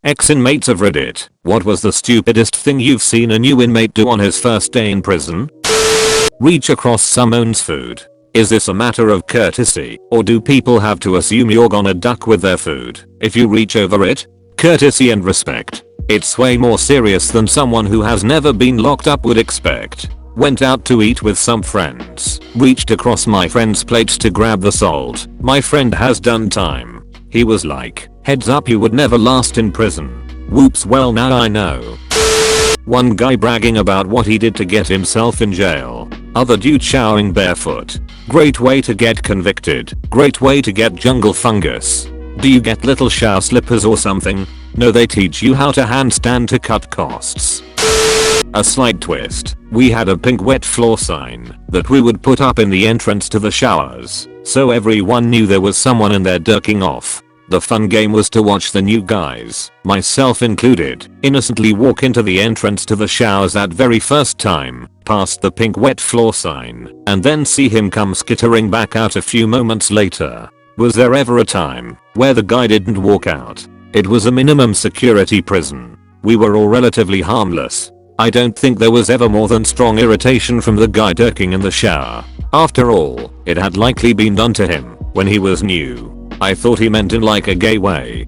Inmates of Reddit, what was the stupidest thing you've seen a new inmate do on his first day in prison? Reach across someone's food. Is this a matter of courtesy, or do people have to assume you're gonna duck with their food if you reach over it? Courtesy and respect. It's way more serious than someone who has never been locked up would expect. Went out to eat with some friends. Reached across my friend's plate to grab the salt. My friend has done time. He was like, heads up, you would never last in prison. Whoops, well now I know. One guy bragging about what he did to get himself in jail. Other dude showering barefoot. Great way to get convicted. Great way to get jungle fungus. Do you get little shower slippers or something? No, they teach you how to handstand to cut costs. A slight twist. We had a pink wet floor sign that we would put up in the entrance to the showers, so everyone knew there was someone in there jerking off. The fun game was to watch the new guys, myself included, innocently walk into the entrance to the showers that very first time, past the pink wet floor sign, and then see him come skittering back out a few moments later. Was there ever a time where the guy didn't walk out? It was a minimum security prison. We were all relatively harmless. I don't think there was ever more than strong irritation from the guy jerking in the shower. After all, it had likely been done to him when he was new. I thought he meant in like a gay way.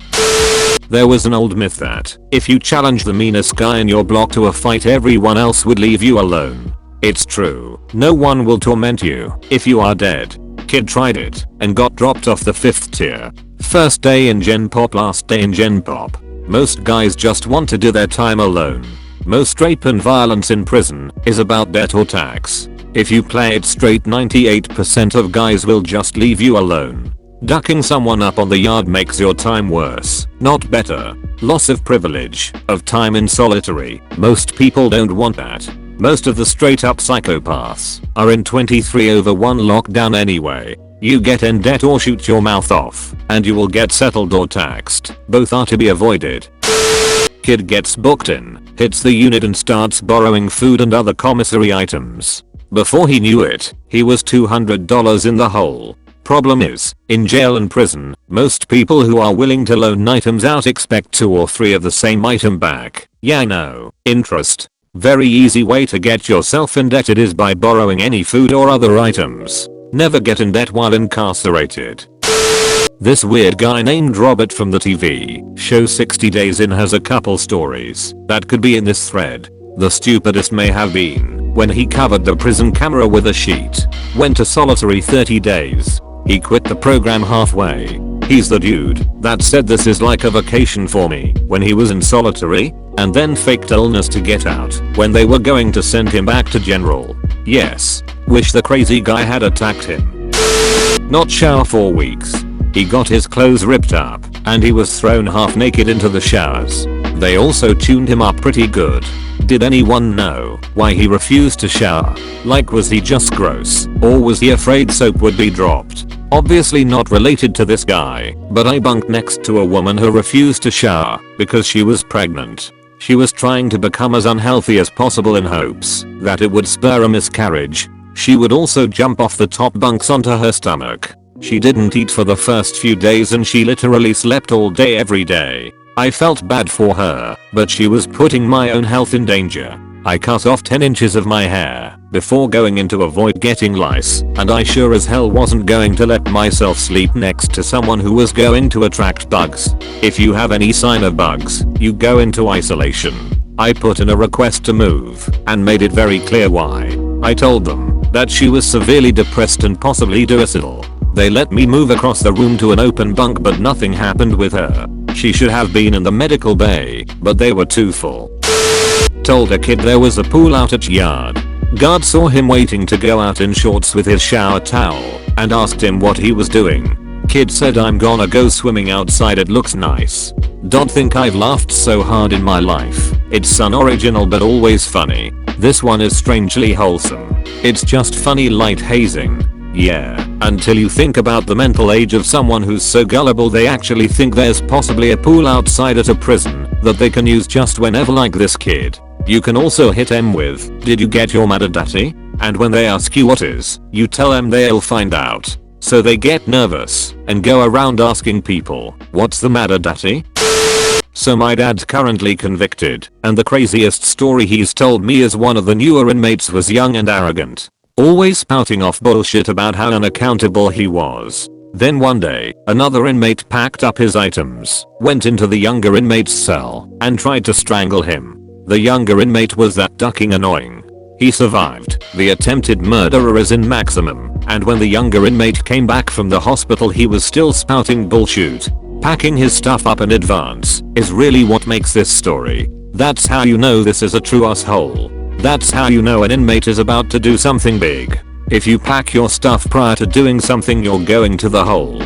There was an old myth that if you challenge the meanest guy in your block to a fight, everyone else would leave you alone. It's true. No one will torment you if you are dead. Kid tried it and got dropped off the 5th tier. First day in Gen Pop, last day in Gen Pop. Most guys just want to do their time alone. Most rape and violence in prison is about debt or tax. If you play it straight, 98% of guys will just leave you alone. Ducking someone up on the yard makes your time worse, not better. Loss of privilege, of time in solitary. Most people don't want that. Most of the straight up psychopaths are in 23/1 lockdown anyway. You get in debt or shoot your mouth off, and you will get settled or taxed. Both are to be avoided. Kid gets booked in, hits the unit and starts borrowing food and other commissary items. Before he knew it, he was $200 in the hole. Problem is, in jail and prison, most people who are willing to loan items out expect 2 or 3 of the same item back. Yeah, I know. Interest. Very easy way to get yourself indebted is by borrowing any food or other items. Never get in debt while incarcerated. This weird guy named Robert from the TV show 60 Days In has a couple stories that could be in this thread. The stupidest may have been when he covered the prison camera with a sheet. Went to solitary 30 days. He quit the program halfway. He's the dude that said this is like a vacation for me when he was in solitary, and then faked illness to get out when they were going to send him back to general. Yes. Wish the crazy guy had attacked him. Not shower for weeks. He got his clothes ripped up and he was thrown half naked into the showers. They also tuned him up pretty good. Did anyone know why he refused to shower? Like, was he just gross, or was he afraid soap would be dropped? Obviously not related to this guy, but I bunked next to a woman who refused to shower because she was pregnant. She was trying to become as unhealthy as possible in hopes that it would spur a miscarriage. She would also jump off the top bunks onto her stomach. She didn't eat for the first few days and she literally slept all day every day. I felt bad for her, but she was putting my own health in danger. I cut off 10 inches of my hair before going in to avoid getting lice, and I sure as hell wasn't going to let myself sleep next to someone who was going to attract bugs. If you have any sign of bugs, you go into isolation. I put in a request to move and made it very clear why. I told them that she was severely depressed and possibly suicidal. They let me move across the room to an open bunk, but nothing happened with her. She should have been in the medical bay, but they were too full. Told a kid there was a pool out at yard. Guard saw him waiting to go out in shorts with his shower towel and asked him what he was doing. Kid said, I'm gonna go swimming outside, it looks nice. Don't think I've laughed so hard in my life. It's unoriginal but always funny. This one is strangely wholesome. It's just funny light hazing. Yeah, until you think about the mental age of someone who's so gullible they actually think there's possibly a pool outside at a prison that they can use just whenever, like this kid. You can also hit them with, did you get your matter daddy? And when they ask you what is, you tell them they'll find out. So they get nervous and go around asking people, what's the matter daddy? So my dad's currently convicted, and the craziest story he's told me is one of the newer inmates was young and arrogant, always spouting off bullshit about how unaccountable he was. Then one day, another inmate packed up his items, went into the younger inmate's cell, and tried to strangle him. The younger inmate was that ducking annoying. He survived. The attempted murderer is in maximum, and when the younger inmate came back from the hospital he was still spouting bullshit. Packing his stuff up in advance is really what makes this story. That's how you know this is a true asshole. That's how you know an inmate is about to do something big. If you pack your stuff prior to doing something you're going to the hole.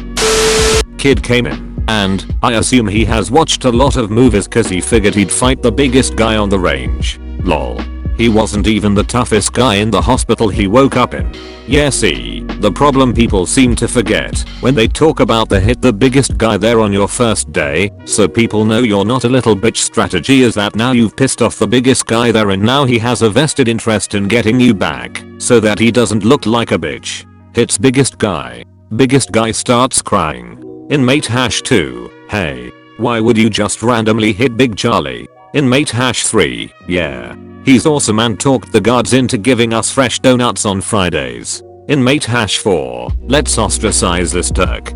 Kid came in, and I assume he has watched a lot of movies cause he figured he'd fight the biggest guy on the range. Lol. He wasn't even the toughest guy in the hospital he woke up in. Yeah, see, the problem people seem to forget when they talk about the biggest guy there on your first day, so people know you're not a little bitch strategy is that now you've pissed off the biggest guy there and now he has a vested interest in getting you back, so that he doesn't look like a bitch. Hits biggest guy. Biggest guy starts crying. Inmate #2, hey, why would you just randomly hit Big Charlie? Inmate #3, yeah. He's awesome and talked the guards into giving us fresh donuts on Fridays. Inmate #4, let's ostracize this Turk.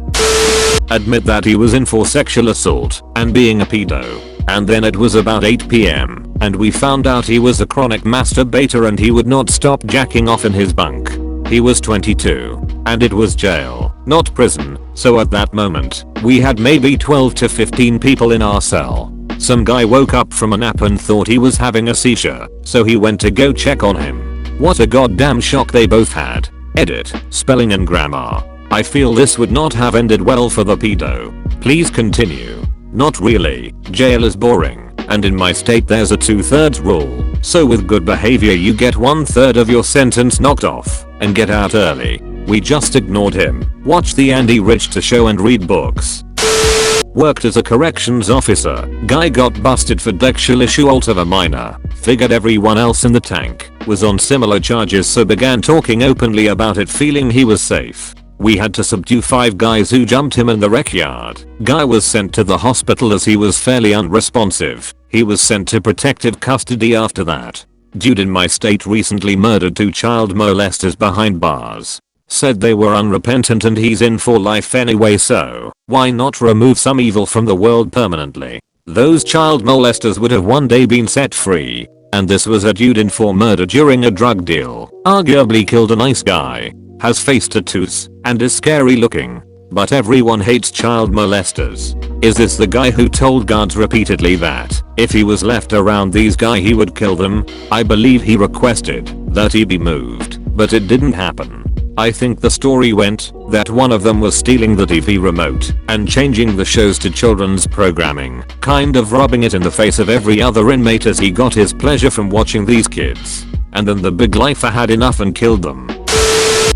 Admit that he was in for sexual assault and being a pedo. And then it was about 8 PM, and we found out he was a chronic masturbator and he would not stop jacking off in his bunk. He was 22, and it was jail, not prison, so at that moment, we had maybe 12 to 15 people in our cell. Some guy woke up from a nap and thought he was having a seizure, so he went to go check on him. What a goddamn shock they both had. Edit, spelling and grammar. I feel this would not have ended well for the pedo. Please continue. Not really, jail is boring, and in my state there's a 2/3 rule, so with good behavior you get 1/3 of your sentence knocked off, and get out early. We just ignored him, watched the Andy Richter show and read books. Worked as a corrections officer, guy got busted for sexual assault of a minor, figured everyone else in the tank was on similar charges so began talking openly about it feeling he was safe. We had to subdue 5 guys who jumped him in the rec yard. Guy was sent to the hospital as he was fairly unresponsive. He was sent to protective custody after that. Dude in my state recently murdered 2 child molesters behind bars. Said they were unrepentant and he's in for life anyway, so why not remove some evil from the world permanently? Those child molesters would have one day been set free. And this was a dude in for murder during a drug deal. Arguably killed a nice guy. Has face tattoos and is scary looking. But everyone hates child molesters. Is this the guy who told guards repeatedly that if he was left around these guys he would kill them? I believe he requested that he be moved, but it didn't happen. I think the story went that one of them was stealing the TV remote and changing the shows to children's programming, kind of rubbing it in the face of every other inmate as he got his pleasure from watching these kids. And then the big lifer had enough and killed them.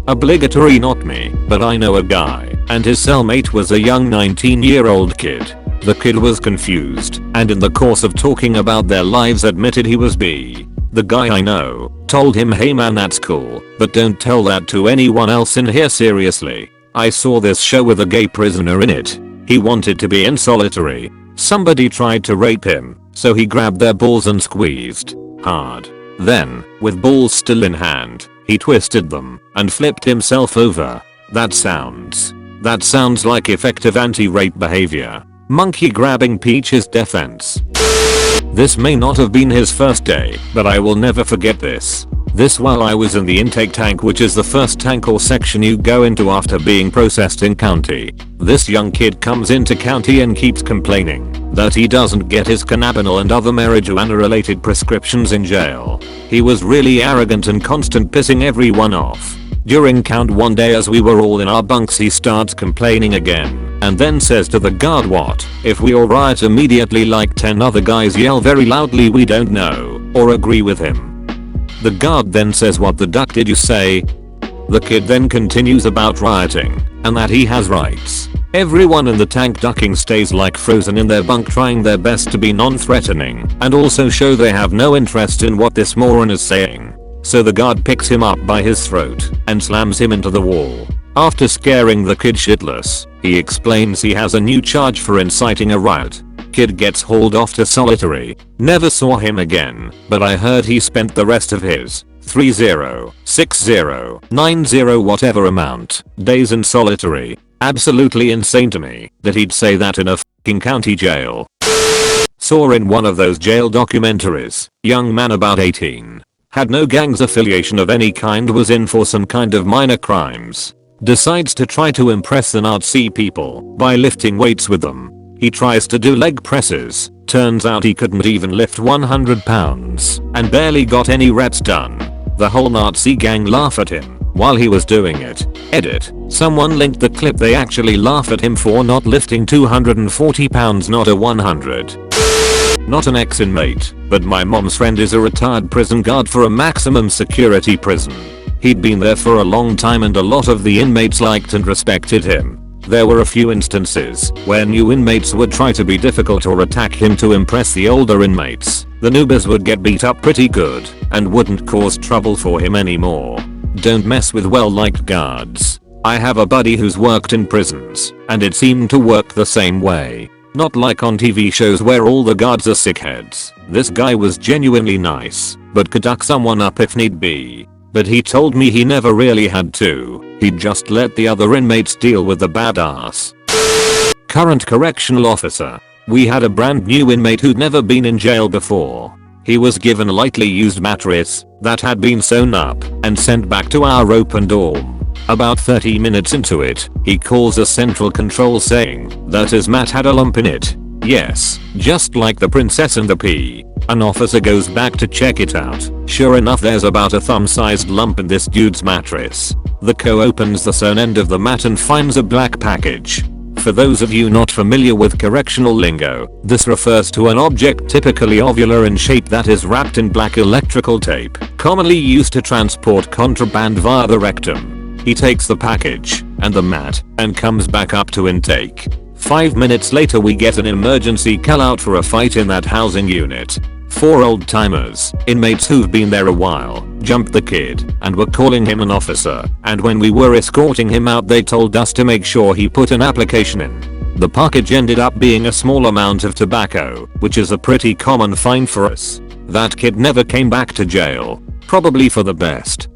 Obligatory not me, but I know a guy, and his cellmate was a young 19-year-old kid. The kid was confused, and in the course of talking about their lives admitted he was bi. The guy I know told him, hey man, that's cool, but don't tell that to anyone else in here, seriously. I saw this show with a gay prisoner in it. He wanted to be in solitary. Somebody tried to rape him, so he grabbed their balls and squeezed hard. Then, with balls still in hand, he twisted them and flipped himself over. That sounds like effective anti-rape behavior. Monkey grabbing Peach's defense. This may not have been his first day, but I will never forget this. This while I was in the intake tank, which is the first tank or section you go into after being processed in county. This young kid comes into county and keeps complaining that he doesn't get his cannabinol and other marijuana related prescriptions in jail. He was really arrogant and constant pissing everyone off. During count one day as we were all in our bunks he starts complaining again and then says to the guard, what if we all riot immediately like 10 other guys yell very loudly we don't know or agree with him. The guard then says, what the duck did you say? The kid then continues about rioting and that he has rights. Everyone in the tank ducking stays like frozen in their bunk trying their best to be non-threatening and also show they have no interest in what this moron is saying. So the guard picks him up by his throat and slams him into the wall. After scaring the kid shitless, he explains he has a new charge for inciting a riot. Kid gets hauled off to solitary. Never saw him again, but I heard he spent the rest of his 30, 60, 90 whatever amount days in solitary. Absolutely insane to me that he'd say that in a fucking county jail. Saw in one of those jail documentaries, young man about 18. Had no gangs affiliation of any kind, was in for some kind of minor crimes. Decides to try to impress the Nazi people by lifting weights with them. He tries to do leg presses. Turns out he couldn't even lift 100 pounds and barely got any reps done. The whole Nazi gang laugh at him while he was doing it. Edit. Someone linked the clip. They actually laugh at him for not lifting 240 pounds, not a 100. Not an ex-inmate, but my mom's friend is a retired prison guard for a maximum security prison. He'd been there for a long time and a lot of the inmates liked and respected him. There were a few instances where new inmates would try to be difficult or attack him to impress the older inmates. The newbies would get beat up pretty good and wouldn't cause trouble for him anymore. Don't mess with well-liked guards. I have a buddy who's worked in prisons and it seemed to work the same way. Not like on TV shows where all the guards are sickheads. This guy was genuinely nice, but could duck someone up if need be. But he told me he never really had to. He'd just let the other inmates deal with the badass. Current correctional officer. We had a brand new inmate who'd never been in jail before. He was given a lightly used mattress that had been sewn up and sent back to our open dorm. About 30 minutes into it, he calls a central control saying that his mat had a lump in it. Yes, just like the Princess and the Pea. An officer goes back to check it out. Sure enough, there's about a thumb-sized lump in this dude's mattress. The co opens the sewn end of the mat and finds a black package. For those of you not familiar with correctional lingo, this refers to an object typically ovular in shape that is wrapped in black electrical tape, commonly used to transport contraband via the rectum. He takes the package and the mat and comes back up to intake. 5 minutes later we get an emergency call out for a fight in that housing unit. 4 old timers, inmates who've been there a while, jumped the kid and were calling him an officer, and when we were escorting him out they told us to make sure he put an application in. The package ended up being a small amount of tobacco, which is a pretty common find for us. That kid never came back to jail. Probably for the best.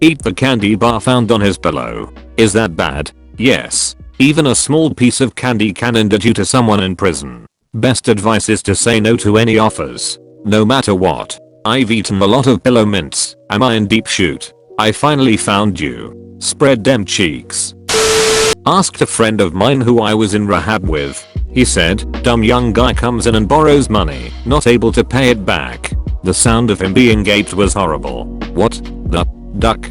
Eat the candy bar found on his pillow. Is that bad? Yes. Even a small piece of candy can injure you to someone in prison. Best advice is to say no to any offers. No matter what. I've eaten a lot of pillow mints. Am I in deep shoot? I finally found you. Spread them cheeks. Asked a friend of mine who I was in rehab with. He said, dumb young guy comes in and borrows money, not able to pay it back. The sound of him being gaped was horrible. What the duck?